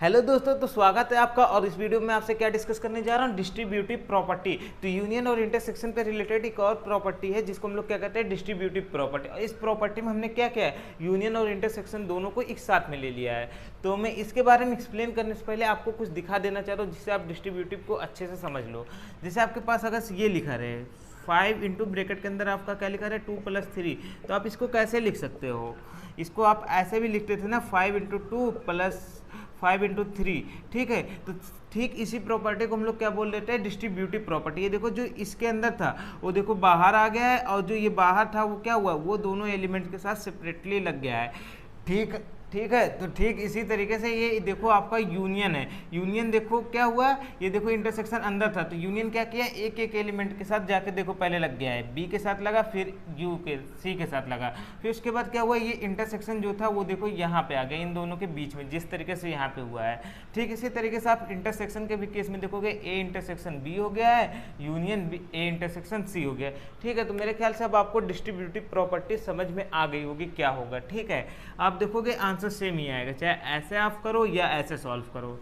Hello दोस्तों, तो स्वागत है आपका। और इस वीडियो में आपसे क्या डिस्कस करने जा रहा हूँ, डिस्ट्रीब्यूटिव प्रॉपर्टी। तो यूनियन और इंटरसेक्शन पे रिलेटेड एक और प्रॉपर्टी है जिसको हम लोग क्या कहते हैं, डिस्ट्रीब्यूटिव प्रॉपर्टी। और इस प्रॉपर्टी में हमने क्या किया है, यूनियन और इंटरसेक्शन दोनों को एक साथ में ले लिया है। तो मैं इसके बारे में एक्सप्लेन करने से पहले आपको कुछ दिखा देना चाहता हूँ जिससे आप डिस्ट्रीब्यूटिव को अच्छे से समझ लो। जैसे आपके पास अगर ये लिखा रहे 5 इंटू ब्रेकेट के अंदर आपका क्या लिखा रहा है 2 + 3, तो आप इसको कैसे लिख सकते हो, इसको आप ऐसे भी लिखते थे ना 5 इंटू 2 + 5 इंटू 3। ठीक है, तो ठीक इसी प्रॉपर्टी को हम लोग क्या बोल देते हैं, डिस्ट्रीब्यूटिव प्रॉपर्टी। ये देखो जो इसके अंदर था वो देखो बाहर आ गया है, और जो ये बाहर था वो क्या हुआ, वो दोनों एलिमेंट के साथ सेपरेटली लग गया है। ठीक ठीक है, तो ठीक इसी तरीके से ये देखो आपका यूनियन है। यूनियन देखो क्या हुआ, ये देखो इंटरसेक्शन अंदर था, तो यूनियन क्या किया, एक एक एलिमेंट के साथ जाके देखो पहले लग गया है, बी के साथ लगा, फिर सी के साथ लगा, फिर उसके बाद क्या हुआ, ये इंटरसेक्शन जो था वो देखो यहाँ पे आ गया, इन दोनों के बीच में, जिस तरीके से यहाँ पे हुआ है। ठीक इसी तरीके से आप इंटरसेक्शन के भी केस में देखोगे, ए इंटरसेक्शन बी हो गया है, union B A intersection C हो गया। ठीक है, तो मेरे ख्याल से अब आपको डिस्ट्रीब्यूटिव प्रॉपर्टी समझ में आ गई होगी क्या होगा। ठीक है, आप देखोगे आंसर सेम ही आएगा, चाहे ऐसे आप करो या ऐसे सॉल्व करो।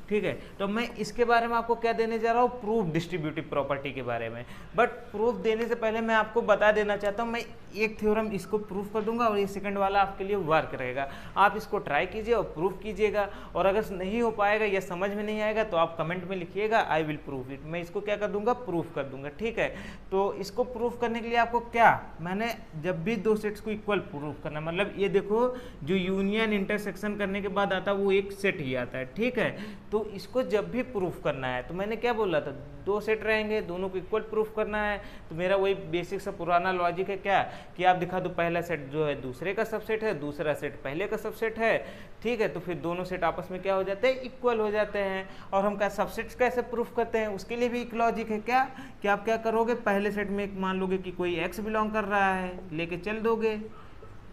ठीक है, तो मैं इसके बारे में आपको क्या देने जा रहा हूँ, प्रूफ डिस्ट्रीब्यूटिव प्रॉपर्टी के बारे में। बट प्रूफ देने से पहले मैं आपको बता देना चाहता हूँ, मैं एक थ्योरम इसको प्रूफ कर दूंगा और ये सेकंड वाला आपके लिए वर्क रहेगा। आप इसको ट्राई कीजिए और प्रूफ कीजिएगा, और अगर नहीं हो पाएगा या समझ में नहीं आएगा तो आप कमेंट में लिखिएगा, आई विल प्रूफ इट। मैं इसको क्या कर दूंगा, प्रूफ कर दूंगा। ठीक है, तो इसको प्रूफ करने के लिए आपको क्या, मैंने जब भी दो सेट्स को इक्वल प्रूफ करना, मतलब ये देखो जो यूनियन इंटरसेक्शन करने के बाद आता है वो एक सेट ही आता है। ठीक है, तो इसको जब भी प्रूफ करना है, तो मैंने क्या बोला था, दो सेट रहेंगे, दोनों को इक्वल प्रूफ करना है। तो मेरा वही बेसिक सा पुराना लॉजिक है क्या, कि आप दिखा दो पहला सेट जो है दूसरे का सबसेट है, दूसरा सेट पहले का सबसेट है। ठीक है, तो फिर दोनों सेट आपस में क्या हो जाते हैं, इक्वल हो जाते हैं। और हम क्या सबसेट्स कैसे प्रूफ करते हैं, उसके लिए भी एक लॉजिक है क्या, कि आप क्या करोगे, पहले सेट में मान लोगे कि कोई एक्स बिलोंग कर रहा है, लेके चल दोगे।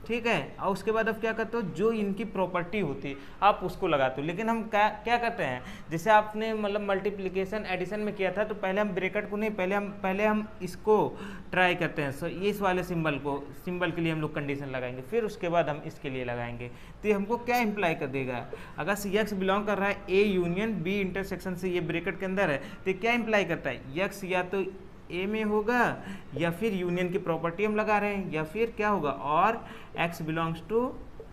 ठीक है, और उसके बाद अब क्या करते हो, जो इनकी प्रॉपर्टी होती है आप उसको लगाते हो। लेकिन हम क्या क्या करते हैं, जैसे आपने मतलब मल्टीप्लिकेशन एडिशन में किया था, तो पहले हम ब्रैकेट को नहीं, पहले हम इसको ट्राई करते हैं। सो इस वाले सिंबल के लिए हम लोग कंडीशन लगाएंगे, फिर उसके बाद हम इसके लिए लगाएंगे। तो ये हमको क्या इंप्लाई कर देगा, अगर सी एक्स बिलोंग कर रहा है ए यूनियन बी इंटरसेक्शन से, ये ब्रैकेट के अंदर है, तो क्या इंप्लाई करता है, यक्स या तो ए में होगा, या फिर यूनियन की प्रॉपर्टी हम लगा रहे हैं, या फिर क्या होगा, और x belongs to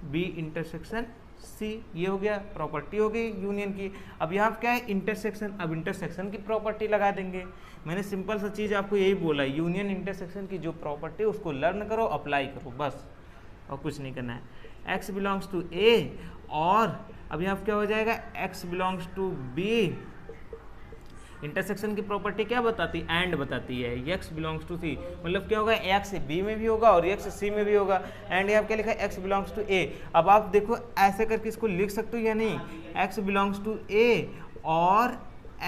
B intersection C. ये हो गया, प्रॉपर्टी हो गई यूनियन की। अब यहाँ क्या है, इंटरसेक्शन, अब इंटरसेक्शन की प्रॉपर्टी लगा देंगे। मैंने सिंपल सा चीज़ आपको यही बोला, यूनियन इंटरसेक्शन की जो प्रॉपर्टी उसको लर्न करो, अप्लाई करो, बस, और कुछ नहीं करना है। एक्स बिलोंग्स टू ए, और अब यहाँ क्या हो जाएगा, x belongs to B. Intersection की प्रॉपर्टी क्या बताती है, एंड बताती है, x बिलोंग्स टू सी, मतलब क्या होगा, x b में भी होगा और x c में भी होगा। एंड यहाँ क्या लिखा है, x बिलोंग्स टू a। अब आप देखो ऐसे करके इसको लिख सकते हो या नहीं, x बिलोंग्स टू a और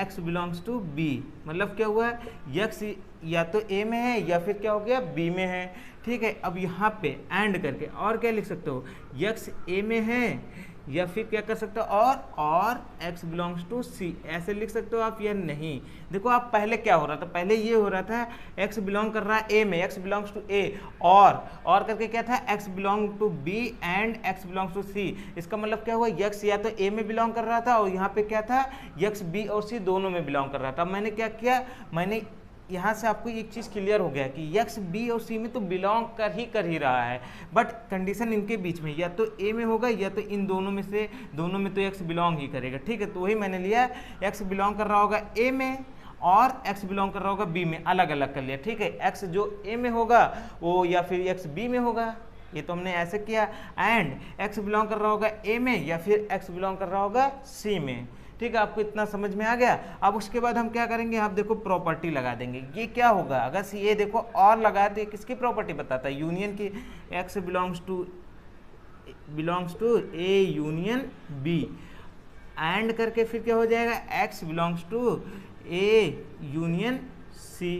x बिलोंग्स टू b, मतलब क्या हुआ है, x या तो a में है या फिर क्या हो गया, b में है। ठीक है, अब यहाँ पे एंड करके और क्या लिख सकते हो, x a में है, या फिर क्या कर सकते हो, और x बिलोंग्स टू c, ऐसे लिख सकते हो आप या नहीं। देखो आप पहले क्या हो रहा था, पहले ये हो रहा था x बिलोंग कर रहा है a में, x बिलोंग्स टू a, और करके क्या था, x belong to b and x belongs to c। इसका मतलब क्या हुआ, x या तो a में बिलोंग कर रहा था, और यहाँ पे क्या था, x b और c दोनों में बिलोंग कर रहा था। मैंने क्या किया, मैंने यहाँ से आपको एक चीज़ क्लियर हो गया कि x b और c में तो बिलोंग कर ही रहा है, बट कंडीशन इनके बीच में या तो a में होगा या तो इन दोनों में से, दोनों में तो x बिलोंग ही करेगा। ठीक है, तो वही मैंने लिया, x बिलोंग कर रहा होगा a में और x बिलोंग कर रहा होगा b में, अलग अलग कर लिया। ठीक है, x जो a में होगा वो या फिर x b में होगा, ये तो हमने ऐसे किया। एंड x बिलोंग कर रहा होगा a में या फिर x बिलोंग कर रहा होगा c में। ठीक है, आपको इतना समझ में आ गया। अब उसके बाद हम क्या करेंगे, आप देखो प्रॉपर्टी लगा देंगे। ये क्या होगा, अगर ये देखो और लगाए तो ये किसकी प्रॉपर्टी बताता है, यूनियन की। x belongs to A union B, and करके फिर क्या हो जाएगा, x belongs to A union C.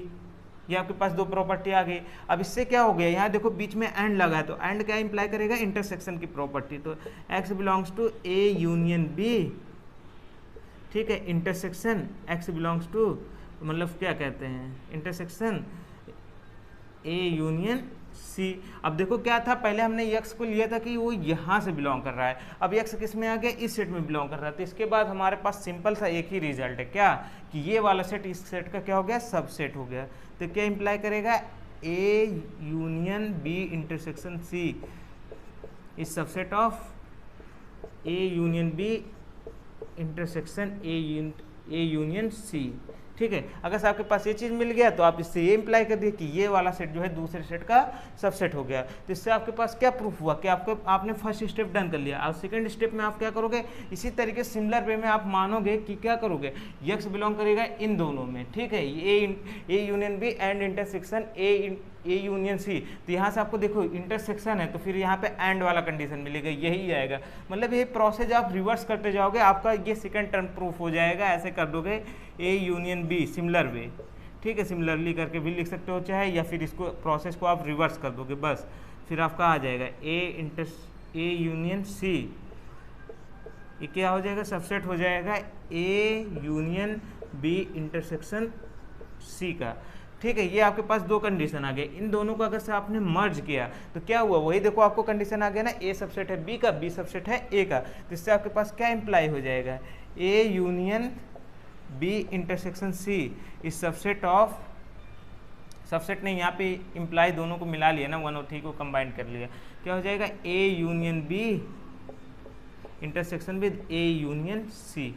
ये आपके पास दो प्रॉपर्टी आ गई। अब इससे क्या हो गया, यहाँ देखो बीच में एंड लगा है, तो एंड क्या इंप्लाई करेगा, इंटरसेक्शन की प्रॉपर्टी। तो x belongs to A union B, ठीक है, इंटरसेक्शन x बिलोंग्स टू, मतलब क्या कहते हैं, इंटरसेक्शन ए यूनियन सी। अब देखो क्या था, पहले हमने यक्स को लिया था कि वो यहाँ से बिलोंग कर रहा है, अब यक्स किस में आ गया, इस सेट में बिलोंग कर रहा है। तो इसके बाद हमारे पास सिंपल सा एक ही रिजल्ट है, क्या कि ये वाला सेट इस सेट का क्या हो गया, सबसेट हो गया। तो क्या इंप्लाई करेगा, A union B intersection C is subset of A union B intersection A union C. ठीक है, अगर से आपके पास ये चीज़ मिल गया तो आप इससे ये इंप्लाई कर दिए कि ये वाला सेट जो है दूसरे सेट का सबसेट हो गया। तो इससे आपके पास क्या प्रूफ हुआ कि आपने फर्स्ट स्टेप डन कर लिया। अब सेकंड स्टेप में आप क्या करोगे, इसी तरीके सिमिलर वे में आप मानोगे कि क्या करोगे, यक्स बिलोंग करेगा इन दोनों में। ठीक है, A union B and intersection A union C. तो यहाँ से आपको देखो इंटरसेक्शन है तो फिर यहाँ पे एंड वाला कंडीशन मिलेगा, यही आएगा। मतलब ये प्रोसेस आप रिवर्स करते जाओगे, आपका ये सेकंड टर्म प्रूफ हो जाएगा। ऐसे कर दोगे A union B similar way. ठीक है, सिमिलरली करके भी लिख सकते हो चाहे, या फिर इसको प्रोसेस को आप रिवर्स कर दोगे बस, फिर आपका आ जाएगा ए यूनियन सी। ये क्या हो जाएगा, सबसेट हो जाएगा A union B intersection C का। ठीक है, ये आपके पास दो कंडीशन आ गए। इन दोनों को अगर से आपने मर्ज किया तो क्या हुआ, वही देखो आपको कंडीशन आ गया ना, ए सबसेट है बी का, बी सबसेट है ए का। तो इससे आपके पास क्या इंप्लाई हो जाएगा, A union B intersection C is subset of, subset नहीं, यहाँ पे इंप्लाई दोनों को मिला लिया ना, 1 और 3 को कंबाइन कर लिया। क्या हो जाएगा, A union B intersection with A union C.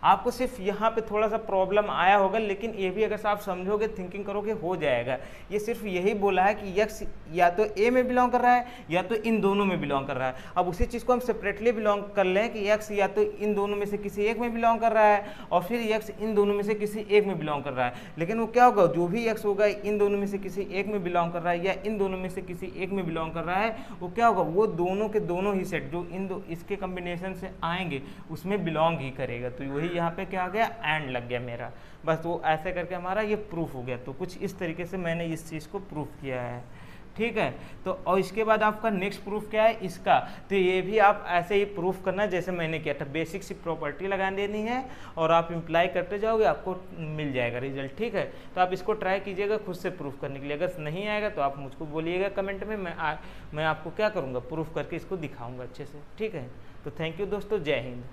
आपको सिर्फ यहाँ पे थोड़ा सा प्रॉब्लम आया होगा, लेकिन ये भी अगर आप समझोगे, थिंकिंग करोगे, हो जाएगा। ये सिर्फ यही बोला है कि यक्स या तो ए में बिलोंग कर रहा है या तो इन दोनों में बिलोंग कर रहा है। अब उसी चीज़ को हम सेपरेटली बिलोंग कर लें कि यक्स या तो इन दोनों में से किसी एक में बिलोंग कर रहा है और फिर यक्स इन दोनों में से किसी एक में बिलोंग कर रहा है। लेकिन वो क्या होगा, जो भी यक्स होगा इन दोनों में से किसी एक में बिलोंग कर रहा है या इन दोनों में से किसी एक में बिलोंग कर रहा है, वो क्या होगा, वो दोनों के दोनों ही सेट जो इसके कम्बिनेशन से आएंगे उसमें बिलोंग ही करेगा। तो वही यहाँ पे क्या आ गया, एंड लग गया मेरा, बस वो ऐसे करके हमारा ये प्रूफ हो गया। तो कुछ इस तरीके से मैंने इस चीज़ को प्रूफ किया है। ठीक है, तो और इसके बाद आपका नेक्स्ट प्रूफ क्या है इसका, तो ये भी आप ऐसे ही प्रूफ करना जैसे मैंने किया था। बेसिक सी प्रॉपर्टी लगा देनी है और आप इम्प्लाई करते जाओगे, आपको मिल जाएगा रिजल्ट। ठीक है, तो आप इसको ट्राई कीजिएगा खुद से प्रूफ करने के लिए। अगर नहीं आएगा तो आप मुझको बोलिएगा कमेंट में, मैं आपको क्या करूँगा, प्रूफ करके इसको दिखाऊँगा अच्छे से। ठीक है, तो थैंक यू दोस्तों, जय हिंद।